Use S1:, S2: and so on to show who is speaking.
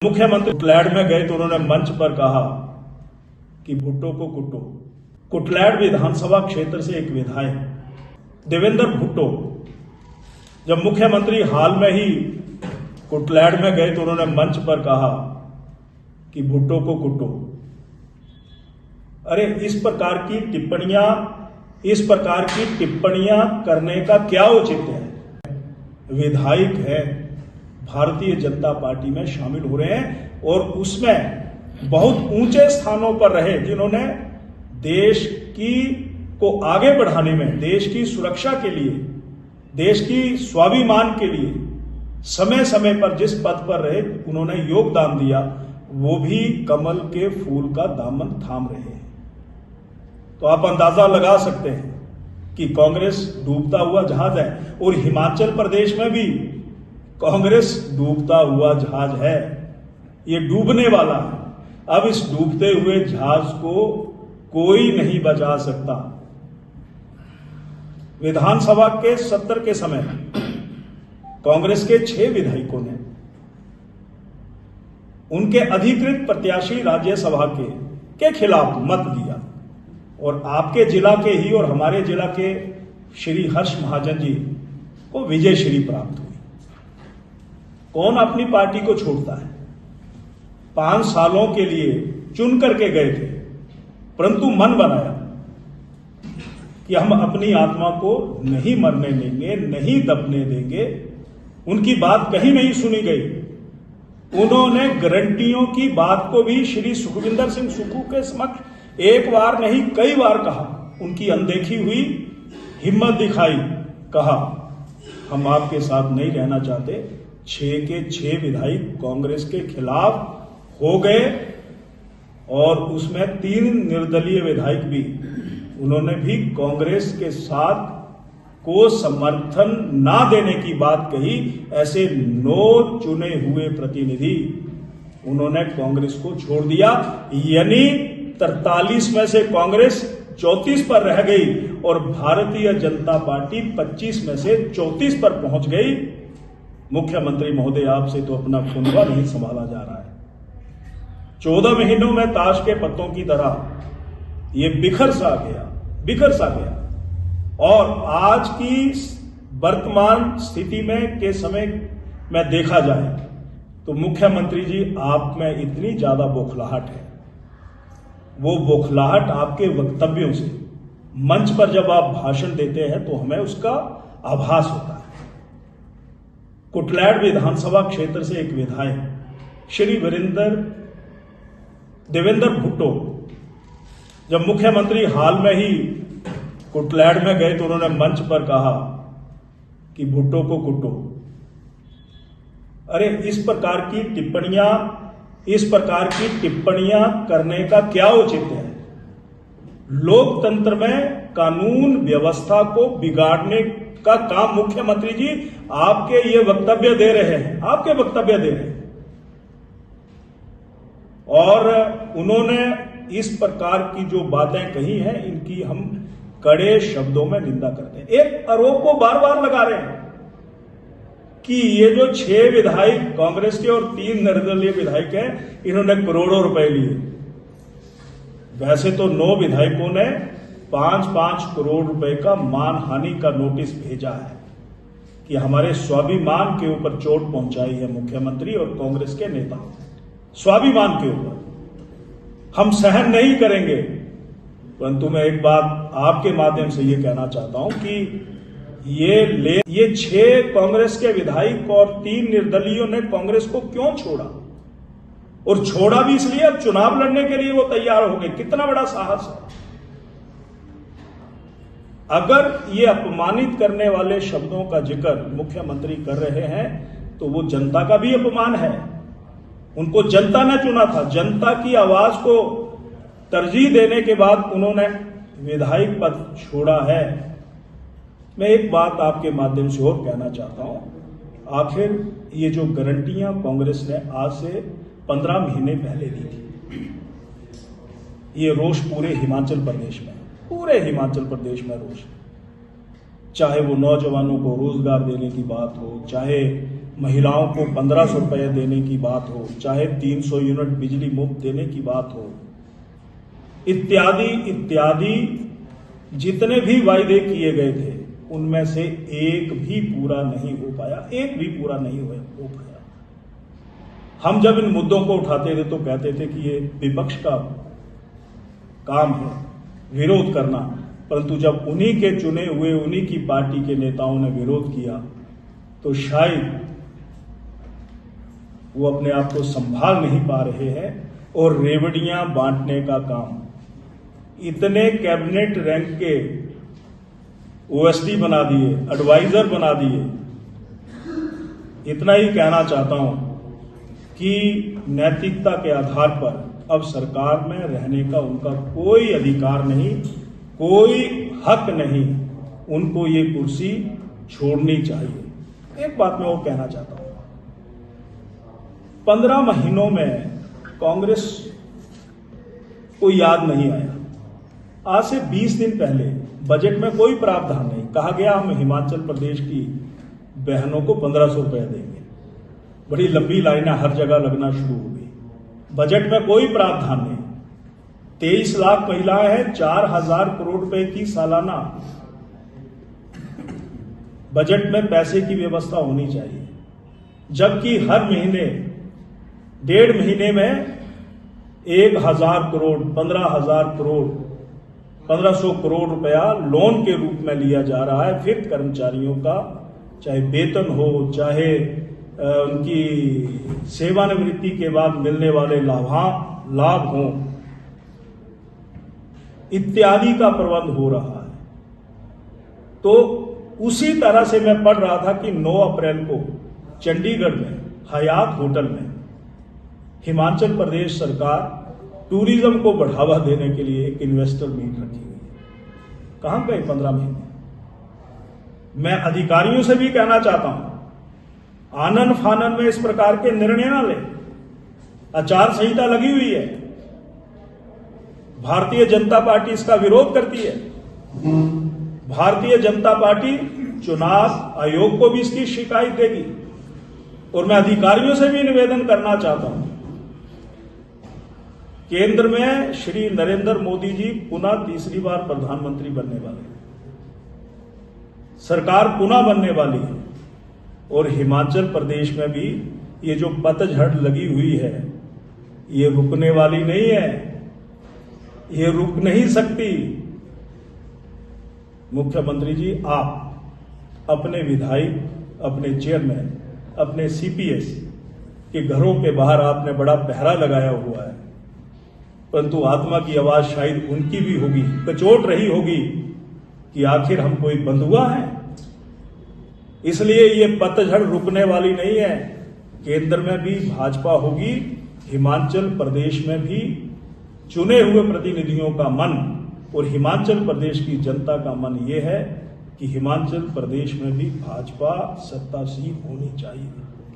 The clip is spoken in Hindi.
S1: मुख्यमंत्री कुटलैड में गए तो उन्होंने मंच पर कहा कि भुट्टो को कुटो। कुटलैड विधानसभा क्षेत्र से एक विधायक देवेंद्र भुट्टो जब मुख्यमंत्री हाल में ही कुटलैड में गए तो उन्होंने मंच पर कहा कि भुट्टो को कुटो। अरे इस प्रकार की टिप्पणियां करने का क्या औचित्य है? विधायक है, भारतीय जनता पार्टी में शामिल हो रहे हैं और उसमें बहुत ऊंचे स्थानों पर रहे, जिन्होंने देश को आगे बढ़ाने में, देश की सुरक्षा के लिए, देश की स्वाभिमान के लिए समय समय पर जिस पद पर रहे, उन्होंने योगदान दिया, वो भी कमल के फूल का दामन थाम रहे हैं। तो आप अंदाजा लगा सकते हैं कि कांग्रेस डूबता हुआ जहाज है और हिमाचल प्रदेश में भी कांग्रेस डूबता हुआ जहाज है। ये डूबने वाला है। अब इस डूबते हुए जहाज को कोई नहीं बचा सकता। विधानसभा के सत्र के समय कांग्रेस के 6 विधायकों ने उनके अधिकृत प्रत्याशी राज्यसभा के खिलाफ मत दिया और आपके जिला के ही और हमारे जिला के श्री हर्ष महाजन जी को विजय श्री प्राप्त हुई। कौन अपनी पार्टी को छोड़ता है? 5 सालों के लिए चुन करके गए थे, परंतु मन बनाया कि हम अपनी आत्मा को नहीं मरने देंगे, नहीं दबने देंगे। उनकी बात कहीं नहीं सुनी गई। उन्होंने गारंटियों की बात को भी श्री सुखविंदर सिंह सुक्खू के समक्ष एक बार नहीं कई बार कहा। उनकी अनदेखी हुई, हिम्मत दिखाई, कहा हम आपके साथ नहीं रहना चाहते। 6 के 6 विधायक कांग्रेस के खिलाफ हो गए और उसमें 3 निर्दलीय विधायक भी, उन्होंने भी कांग्रेस के साथ को समर्थन ना देने की बात कही। ऐसे 9 चुने हुए प्रतिनिधि उन्होंने कांग्रेस को छोड़ दिया, यानी 43 में से कांग्रेस 34 पर रह गई और भारतीय जनता पार्टी 25 में से 34 पर पहुंच गई। मुख्यमंत्री महोदय, आपसे तो अपना खुनवा नहीं संभाला जा रहा है। 14 महीनों में ताश के पत्तों की तरह ये बिखर सा गया और आज की वर्तमान स्थिति में के समय में देखा जाए तो मुख्यमंत्री जी, आप में इतनी ज्यादा बौखलाहट है, वो बौखलाहट आपके वक्तव्यों से, मंच पर जब आप भाषण देते हैं तो हमें उसका आभास होता है। कुटलैड विधानसभा क्षेत्र से एक विधायक श्री देवेंद्र भुट्टो जब मुख्यमंत्री हाल में ही कुटलैड में गए तो उन्होंने मंच पर कहा कि भुट्टो को कुटो। अरे इस प्रकार की टिप्पणियां करने का क्या औचित्य है? लोकतंत्र में कानून व्यवस्था को बिगाड़ने का काम मुख्यमंत्री जी आपके ये वक्तव्य दे रहे हैं, और उन्होंने इस प्रकार की जो बातें कही हैं, इनकी हम कड़े शब्दों में निंदा करते हैं। एक आरोप को बार बार लगा रहे हैं कि ये जो 6 विधायक कांग्रेस के और 3 निर्दलीय विधायक हैं, इन्होंने करोड़ों रुपए लिए। वैसे तो 9 विधायकों ने 5-5 करोड़ रुपए का मानहानि का नोटिस भेजा है कि हमारे स्वाभिमान के ऊपर चोट पहुंचाई है मुख्यमंत्री और कांग्रेस के नेता। स्वाभिमान के ऊपर हम सहन नहीं करेंगे। परंतु मैं एक बात आपके माध्यम से ये कहना चाहता हूं कि ये 6 कांग्रेस के विधायक और 3 निर्दलीयों ने कांग्रेस को क्यों छोड़ा, और छोड़ा भी इसलिए अब चुनाव लड़ने के लिए वो तैयार हो गए। कितना बड़ा साहस है! अगर ये अपमानित करने वाले शब्दों का जिक्र मुख्यमंत्री कर रहे हैं तो वो जनता का भी अपमान है। उनको जनता ने चुना था। जनता की आवाज को तरजीह देने के बाद उन्होंने विधायक पद छोड़ा है। मैं एक बात आपके माध्यम से और कहना चाहता हूं। आखिर ये जो गारंटियां कांग्रेस ने आज से 15 महीने पहले दी थी, ये रोष पूरे हिमाचल प्रदेश में रोष, चाहे वो नौजवानों को रोजगार देने की बात हो, चाहे महिलाओं को 1500 रुपये देने की बात हो, चाहे 300 यूनिट बिजली मुफ्त देने की बात हो, इत्यादि इत्यादि जितने भी वायदे किए गए थे उनमें से एक भी पूरा नहीं हो पाया, एक भी पूरा नहीं हो पाया। हम जब इन मुद्दों को उठाते थे तो कहते थे कि ये विपक्ष का काम है विरोध करना, परंतु जब उन्हीं के चुने हुए उन्हीं की पार्टी के नेताओं ने विरोध किया तो शायद वो अपने आप को संभाल नहीं पा रहे हैं और रेवड़ियां बांटने का काम, इतने कैबिनेट रैंक के ओएसडी बना दिए, एडवाइजर बना दिए। इतना ही कहना चाहता हूं कि नैतिकता के आधार पर अब सरकार में रहने का उनका कोई अधिकार नहीं, कोई हक नहीं, उनको ये कुर्सी छोड़नी चाहिए। एक बात मैं वो कहना चाहता हूं, 15 महीनों में कांग्रेस को याद नहीं आया। आज से 20 दिन पहले बजट में कोई प्रावधान नहीं, कहा गया हम हिमाचल प्रदेश की बहनों को 1500 रुपए देंगे। बड़ी लंबी लाइनें हर जगह लगना शुरू हो गई। बजट में कोई प्रावधान नहीं। 23 लाख महिलाएं हैं, 4000 करोड़ रुपए की सालाना बजट में पैसे की व्यवस्था होनी चाहिए, जबकि हर महीने 1.5 महीने में 1000 करोड़ 15,000 करोड़ 1500 करोड़ रुपया लोन के रूप में लिया जा रहा है। फिर कर्मचारियों का चाहे वेतन हो, चाहे उनकी सेवानिवृत्ति के बाद मिलने वाले लाभ हो, इत्यादि का प्रबंध हो रहा है। तो उसी तरह से मैं पढ़ रहा था कि 9 अप्रैल को चंडीगढ़ में हयात होटल में हिमाचल प्रदेश सरकार टूरिज्म को बढ़ावा देने के लिए एक इन्वेस्टर मीट रखी हुई है। कहां गए 15 महीने? मैं अधिकारियों से भी कहना चाहता हूं, आनन फानन में इस प्रकार के निर्णय ना ले। आचार संहिता लगी हुई है, भारतीय जनता पार्टी इसका विरोध करती है। भारतीय जनता पार्टी चुनाव आयोग को भी इसकी शिकायत देगी। और मैं अधिकारियों से भी निवेदन करना चाहता हूं, केंद्र में श्री नरेंद्र मोदी जी पुनः तीसरी बार प्रधानमंत्री बनने वाले हैं, सरकार पुनः बनने वाली है, और हिमाचल प्रदेश में भी ये जो पतझड़ लगी हुई है ये रुकने वाली नहीं है, ये रुक नहीं सकती। मुख्यमंत्री जी, आप अपने विधायक, अपने चेयरमैन, अपने सीपीएस के घरों के बाहर आपने बड़ा पहरा लगाया हुआ है, परंतु आत्मा की आवाज शायद उनकी भी होगी, कचोट रही होगी कि आखिर हम कोई बंधुआ हैं। इसलिए ये पतझड़ रुकने वाली नहीं है। केंद्र में भी भाजपा होगी, हिमाचल प्रदेश में भी चुने हुए प्रतिनिधियों का मन और हिमाचल प्रदेश की जनता का मन ये है कि हिमाचल प्रदेश में भी भाजपा सत्तासीन होनी चाहिए।